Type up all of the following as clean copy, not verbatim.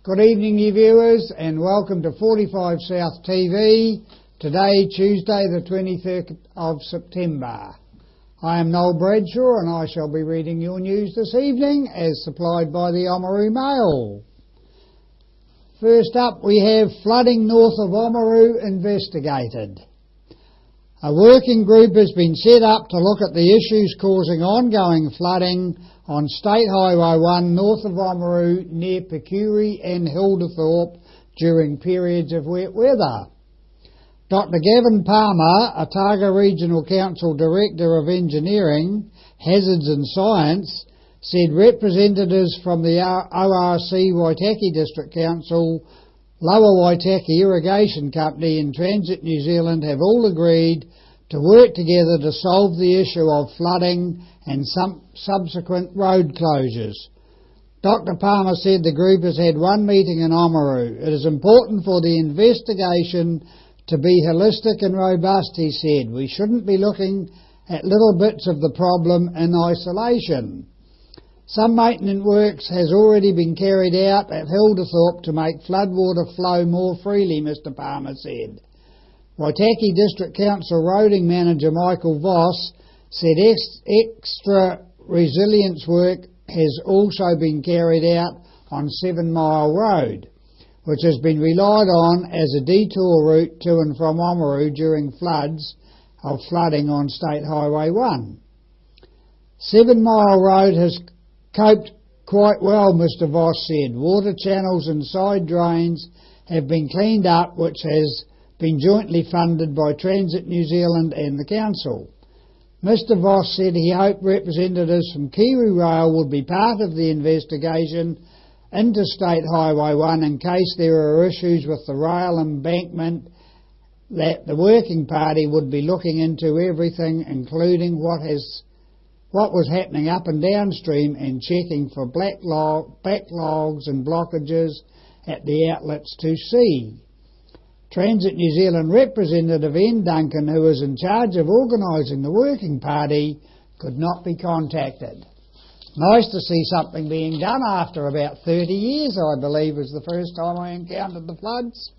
Good evening, you viewers, and welcome to 45South TV. Today, Tuesday, the 23rd of September. I am Noel Bradshaw, and I shall be reading your news this evening, as supplied by the Oamaru Mail. First up, we have flooding north of Oamaru investigated. A working group has been set up to look at the issues causing ongoing flooding on State Highway 1 north of Oamaru near Pekuri and Hildethorpe during periods of wet weather. Dr Gavin Palmer, Otago Regional Council Director of Engineering, Hazards and Science, said representatives from the ORC Waitaki District Council, Lower Waitaki Irrigation Company and Transit New Zealand have all agreed to work together to solve the issue of flooding and some subsequent road closures. Dr Palmer said the group has had one meeting in Oamaru. It is important for the investigation to be holistic and robust, he said. We shouldn't be looking at little bits of the problem in isolation. Some maintenance works has already been carried out at Hildethorpe to make floodwater flow more freely, Mr Palmer said. Waitaki District Council Roading Manager Michael Voss said extra resilience work has also been carried out on 7 Mile Road, which has been relied on as a detour route to and from Oamaru during flooding on State Highway 1. 7 Mile Road has coped quite well, Mr Voss said. Water channels and side drains have been cleaned up, which has been jointly funded by Transit New Zealand and the Council. Mr Voss said he hoped representatives from Kiwi Rail would be part of the investigation into State Highway 1 in case there are issues with the rail embankment, that the working party would be looking into everything, including what was happening up and downstream, and checking for backlogs and blockages at the outlets to sea. Transit New Zealand representative Ian Duncan, who is in charge of organising the working party, could not be contacted. Nice to see something being done after about 30 years, I believe, was the first time I encountered the floods.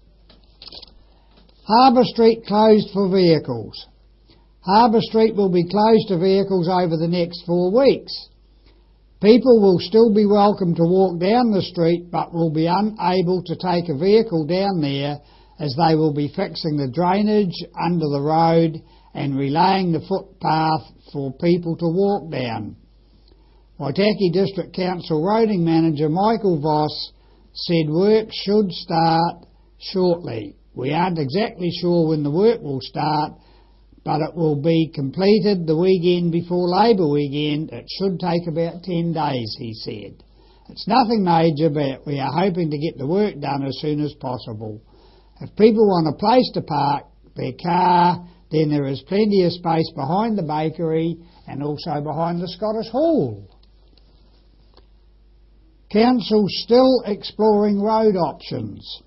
Harbour Street closed for vehicles. Harbour Street will be closed to vehicles over the next 4 weeks. People will still be welcome to walk down the street, but will be unable to take a vehicle down there, as they will be fixing the drainage under the road and relaying the footpath for people to walk down. Waitaki District Council Roading Manager Michael Voss said work should start shortly. We aren't exactly sure when the work will start, but it will be completed the weekend before Labour weekend. It should take about 10 days, he said. It's nothing major, but we are hoping to get the work done as soon as possible. If people want a place to park their car, then there is plenty of space behind the bakery and also behind the Scottish Hall. Council still exploring road options.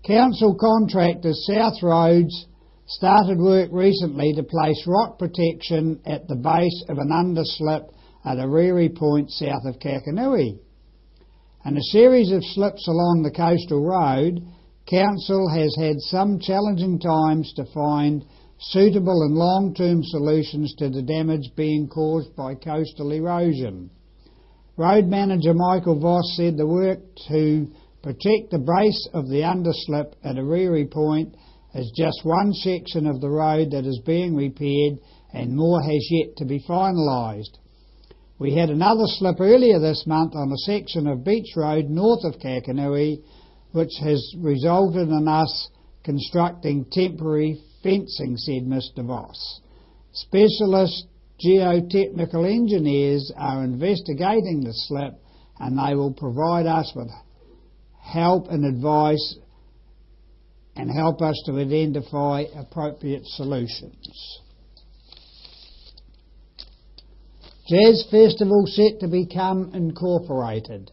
Council contractors South Roads started work recently to place rock protection at the base of an underslip at Ariri Point south of Kakanui. In a series of slips along the coastal road, Council has had some challenging times to find suitable and long-term solutions to the damage being caused by coastal erosion. Road Manager Michael Voss said the work to protect the base of the underslip at Ariri Point is just one section of the road that is being repaired, and more has yet to be finalised. We had another slip earlier this month on a section of Beach Road north of Kakanui, which has resulted in us constructing temporary fencing, said Mr Voss. Specialist geotechnical engineers are investigating the slip, and they will provide us with help and advice and help us to identify appropriate solutions. Jazz Festival set to become incorporated.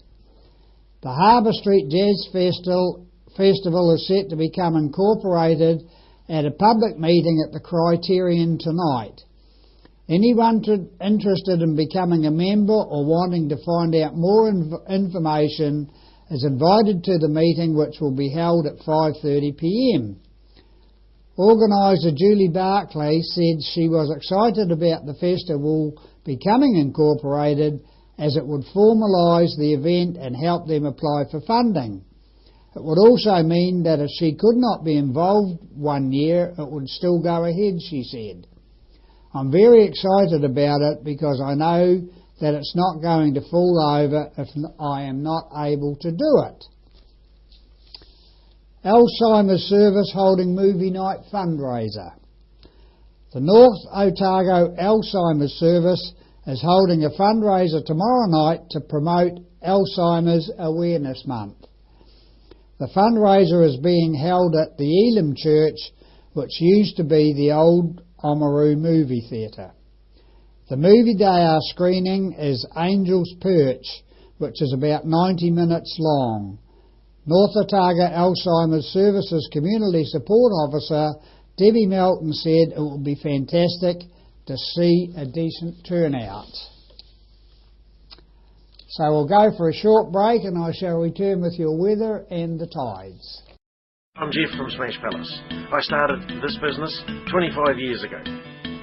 The Harbour Street Jazz Festival is set to become incorporated at a public meeting at the Criterion tonight. Anyone interested in becoming a member or wanting to find out more information is invited to the meeting, which will be held at 5:30 p.m. Organiser Julie Barclay said she was excited about the festival becoming incorporated, as it would formalise the event and help them apply for funding. It would also mean that if she could not be involved one year, it would still go ahead, she said. I'm very excited about it because I know that it's not going to fall over if I am not able to do it. Alzheimer's Service holding movie night fundraiser. The North Otago Alzheimer's Service is holding a fundraiser tomorrow night to promote Alzheimer's Awareness Month. The fundraiser is being held at the Elam Church, which used to be the old Oamaru movie theatre. The movie they are screening is Angel's Perch, which is about 90 minutes long. North Otago Alzheimer's Services Community Support Officer Debbie Melton said it will be fantastic to see a decent turnout. So we'll go for a short break and I shall return with your weather and the tides. I'm Jeff from Smash Palace. I started this business 25 years ago.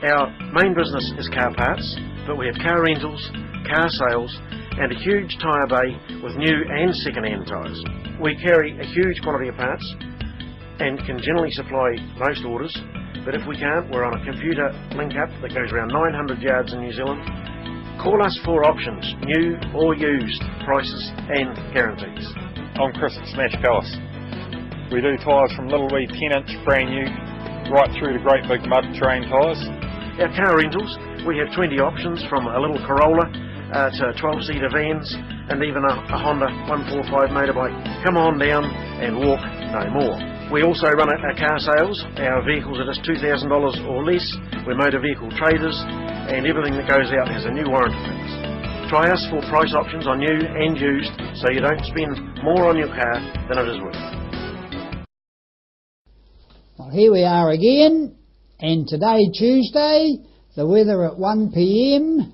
Our main business is car parts, but we have car rentals, car sales and a huge tyre bay with new and second-hand tyres. We carry a huge quantity of parts and can generally supply most orders, but if we can't, we're on a computer link-up that goes around 900 yards in New Zealand. Call us for options, new or used, prices and guarantees. I'm Chris at Smash Palace. We do tyres from little wee 10-inch brand new right through to great big mud terrain tyres. Our car rentals, we have 20 options from a little Corolla to 12-seater vans and even a Honda 145 motorbike. Come on down and walk no more. We also run a car sales. Our vehicles are just $2,000 or less. We're motor vehicle traders and everything that goes out has a new warranty fix. Try us for price options on new and used so you don't spend more on your car than it is worth. Well, here we are again, and today, Tuesday, the weather at 1 p.m,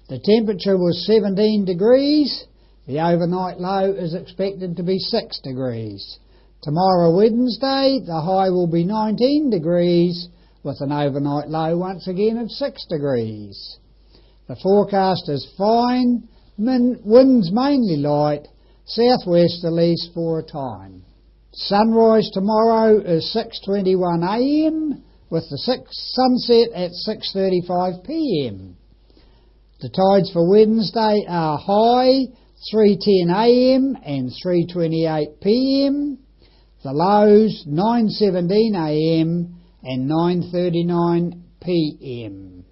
the temperature was 17 degrees, the overnight low is expected to be 6 degrees. Tomorrow, Wednesday, the high will be 19 degrees, with an overnight low once again of 6 degrees. The forecast is fine, winds mainly light, southwesterlies for a time. Sunrise tomorrow is 6:21 a.m. with the sunset at 6:35 p.m. The tides for Wednesday are high 3:10 a.m. and 3:28 p.m. The lows 9:17 a.m. and 9:39 p.m.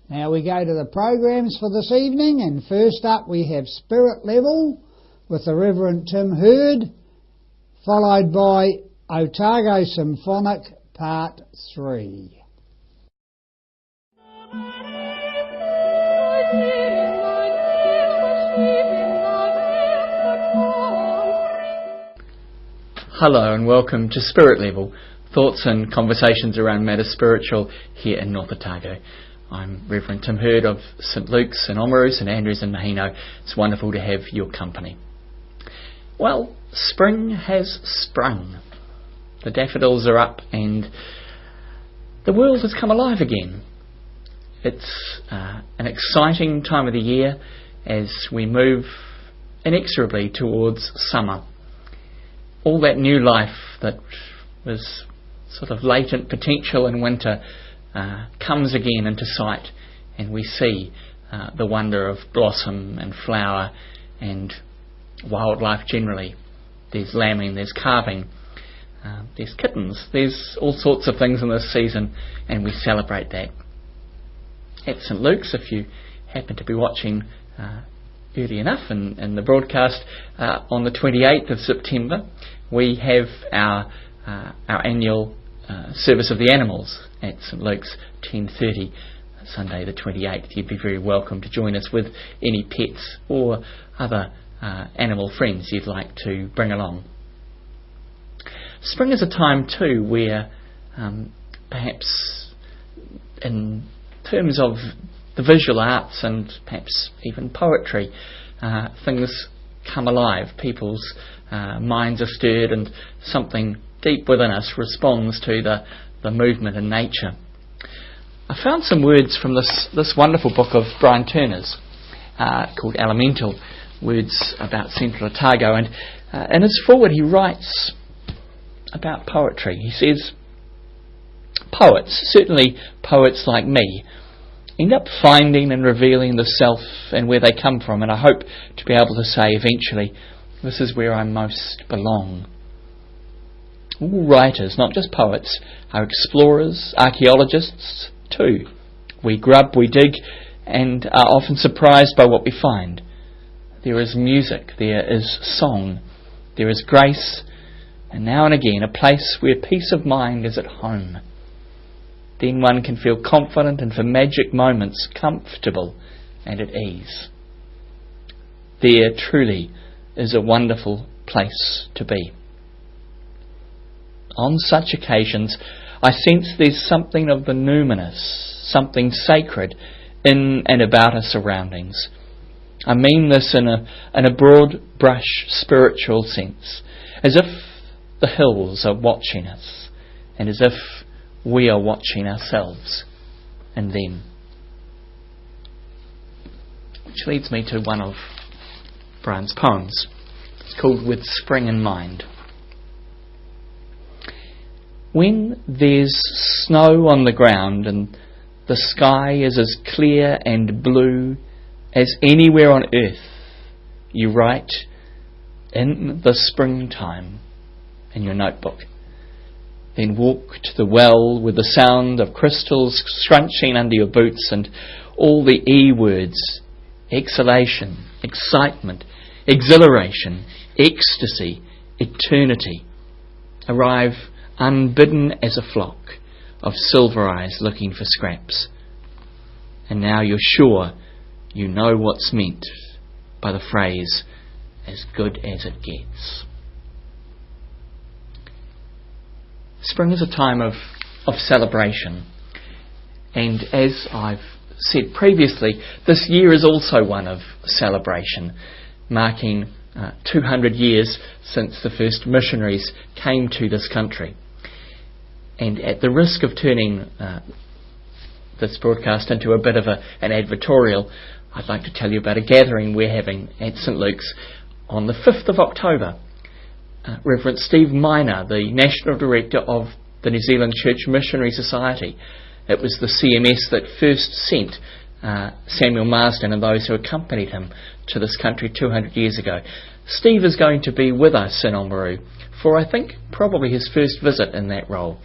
Now we go to the programs for this evening, and first up we have Spirit Level with the Reverend Tim Hurd, followed by Otago Symphonic Part 3. Hello and welcome to Spirit Level, thoughts and conversations around matters spiritual here in North Otago. I'm Reverend Tim Hurd of St Luke's in Oamaru, St Andrews in Mahino. It's wonderful to have your company. Well, spring has sprung. The daffodils are up and the world has come alive again. It's an exciting time of the year as we move inexorably towards summer. All that new life that was sort of latent potential in winter comes again into sight, and we see the wonder of blossom and flower and wildlife generally. There's lambing, there's calving, there's kittens, there's all sorts of things in this season, and we celebrate that. At St Luke's, if you happen to be watching early enough in the broadcast on the 28th of September, we have our annual service of the animals at St Luke's, 10:30, Sunday the 28th. You'd be very welcome to join us with any pets or other animal friends you'd like to bring along. Spring is a time too where perhaps in terms of the visual arts and perhaps even poetry, things come alive. People's minds are stirred, and something deep within us responds to the movement in nature. I found some words from this wonderful book of Brian Turner's called Elemental, Words about Central Otago, and in his foreword he writes about poetry. He says, "Poets, certainly poets like me, end up finding and revealing the self and where they come from, and I hope to be able to say eventually, this is where I most belong." All writers, not just poets, are explorers, archaeologists too. We grub, we dig, and are often surprised by what we find. There is music, there is song, there is grace, and now and again a place where peace of mind is at home. Then one can feel confident and for magic moments comfortable and at ease. There truly is a wonderful place to be. On such occasions I sense there's something of the numinous, something sacred in and about our surroundings. I mean this in a broad brush spiritual sense, as if the hills are watching us, and as if we are watching ourselves and them. Which leads me to one of Brian's poems. It's called With Spring in Mind. When there's snow on the ground and the sky is as clear and blue as anywhere on earth, you write in the springtime in your notebook. Then walk to the well with the sound of crystals scrunching under your boots and all the E words: exhalation, excitement, exhilaration, ecstasy, eternity. Arrive unbidden as a flock of silver eyes looking for scraps. And now you're sure you know what's meant by the phrase, as good as it gets. Spring is a time of celebration, and as I've said previously, this year is also one of celebration, marking 200 years since the first missionaries came to this country. And at the risk of turning this broadcast into a bit of an advertorial, I'd like to tell you about a gathering we're having at St Luke's on the 5th of October. Reverend Steve Miner, the National Director of the New Zealand Church Missionary Society. It was the CMS that first sent Samuel Marsden and those who accompanied him to this country 200 years ago. Steve is going to be with us in Oamaru for, I think, probably his first visit in that role.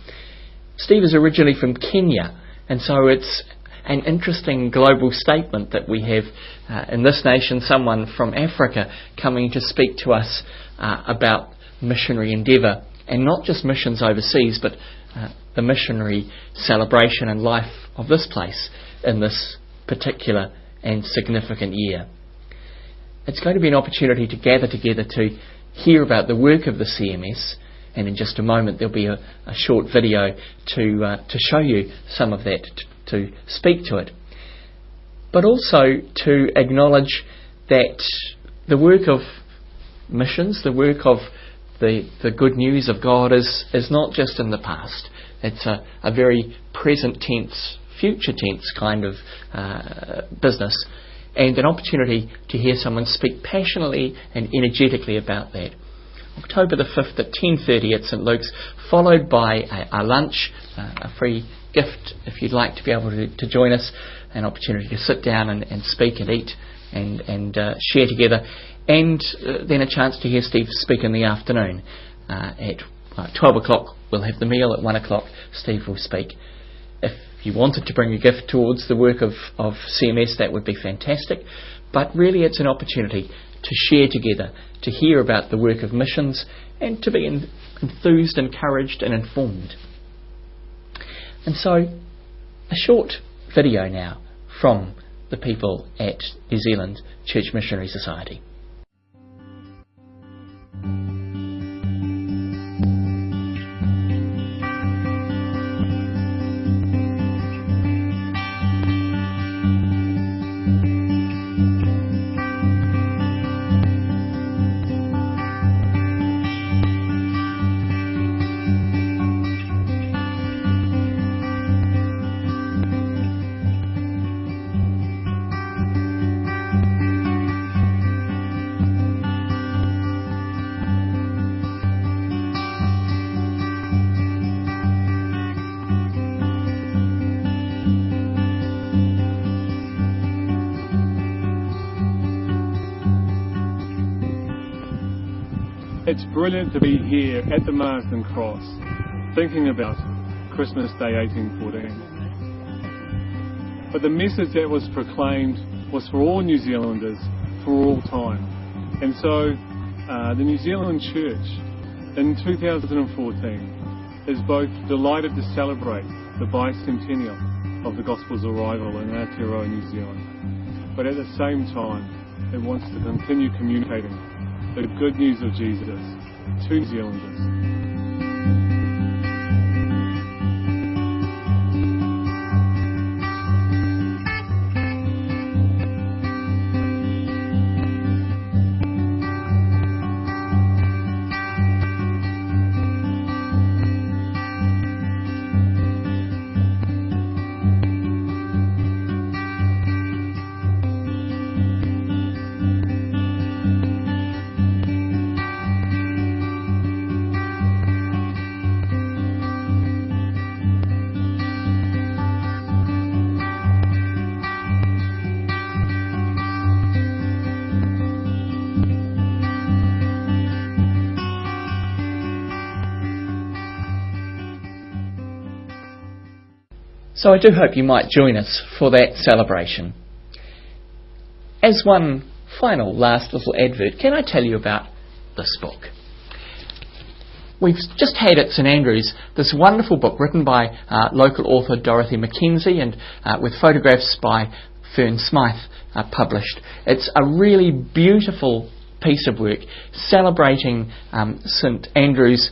Steve is originally from Kenya, and so it's an interesting global statement that we have in this nation someone from Africa coming to speak to us about missionary endeavour, and not just missions overseas, but the missionary celebration and life of this place in this particular and significant year. It's going to be an opportunity to gather together to hear about the work of the CMS, and in just a moment there'll be a short video to show you some of that, to speak to it, but also to acknowledge that the work of missions, the work of the good news of God is not just in the past. It's a very present tense, future tense kind of business, and an opportunity to hear someone speak passionately and energetically about that. October the 5th at 10:30 at St Luke's, followed by a lunch, a free gift if you'd like to be able to join us, an opportunity to sit down and speak and eat and share together, and then a chance to hear Steve speak in the afternoon. At 12 o'clock we'll have the meal, at 1 o'clock Steve will speak. If you wanted to bring a gift towards the work of CMS, that would be fantastic, but really it's an opportunity to share together, to hear about the work of missions, and to be enthused, encouraged and informed. And so, a short video now from the people at New Zealand Church Missionary Society. It's brilliant to be here at the Marsden Cross, thinking about Christmas Day 1814. But the message that was proclaimed was for all New Zealanders, for all time. And so the New Zealand Church in 2014 is both delighted to celebrate the bicentennial of the Gospel's arrival in Aotearoa, New Zealand. But at the same time, it wants to continue communicating the good news of Jesus to New Zealanders. So I do hope you might join us for that celebration. As one final last little advert, can I tell you about this book? We've just had at St Andrews this wonderful book written by local author Dorothy Mackenzie and with photographs by Fern Smythe published. It's a really beautiful piece of work celebrating St Andrews,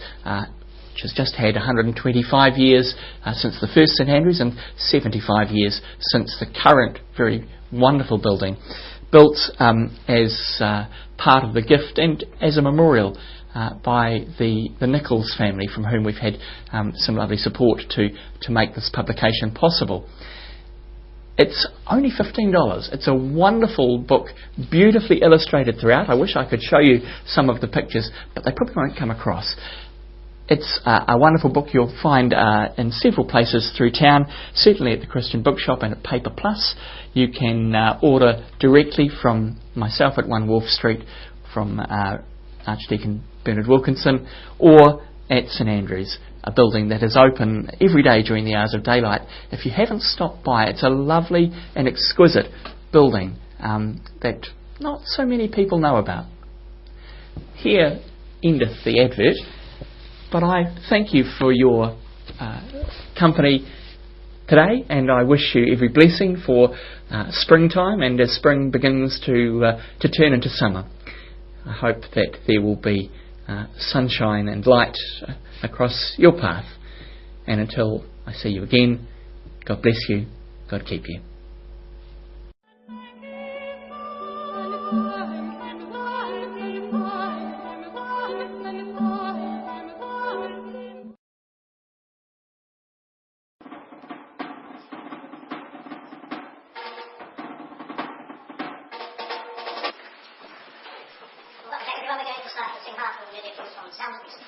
which has just had 125 years since the first St Andrews and 75 years since the current very wonderful building, built as part of the gift and as a memorial by the Nichols family, from whom we've had some lovely support to make this publication possible. It's only $15. It's a wonderful book, beautifully illustrated throughout. I wish I could show you some of the pictures, but they probably won't come across. It's a wonderful book you'll find in several places through town, certainly at the Christian Bookshop and at Paper Plus. You can order directly from myself at 1 Wolf Street, from Archdeacon Bernard Wilkinson, or at St Andrews, a building that is open every day during the hours of daylight. If you haven't stopped by, it's a lovely and exquisite building that not so many people know about. Here endeth the advert, but I thank you for your company today, and I wish you every blessing for springtime, and as spring begins to turn into summer. I hope that there will be sunshine and light across your path. And until I see you again, God bless you, God keep you. We're going to start to sing half of the ridiculous from sound music.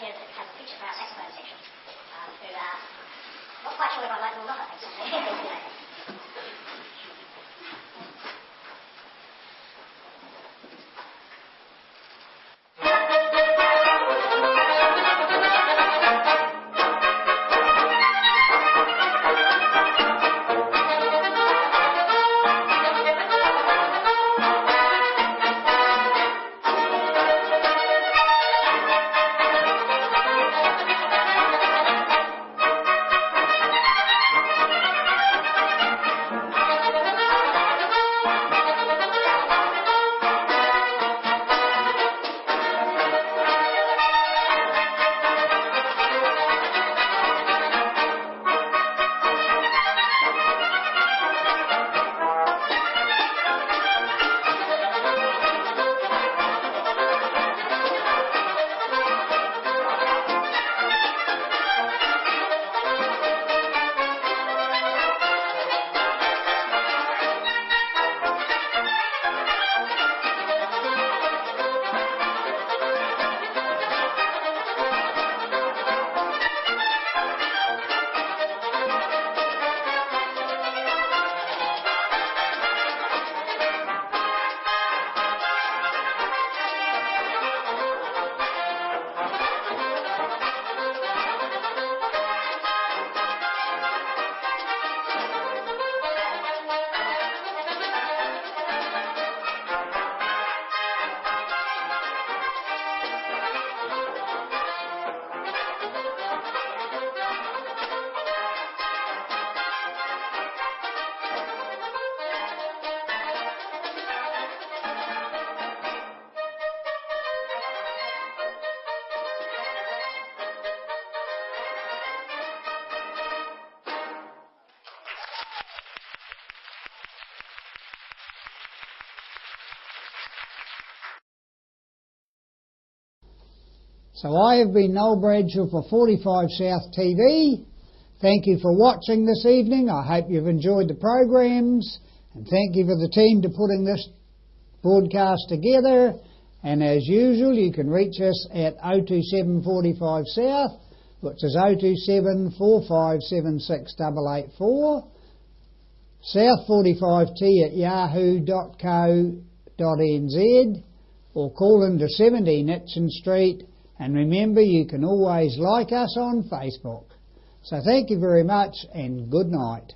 here that has a feature for our saxophone section, who are not quite sure whether I like them or not, I think. So I have been Noel Bradshaw for 45 South TV. Thank you for watching this evening. I hope you've enjoyed the programs, and thank you for the team to putting this broadcast together. And as usual, you can reach us at 027 45 South, which is 027 4576 884, south45t@yahoo.co.nz, or call into 70 Nitchin Street. And remember, you can always like us on Facebook. So thank you very much, and good night.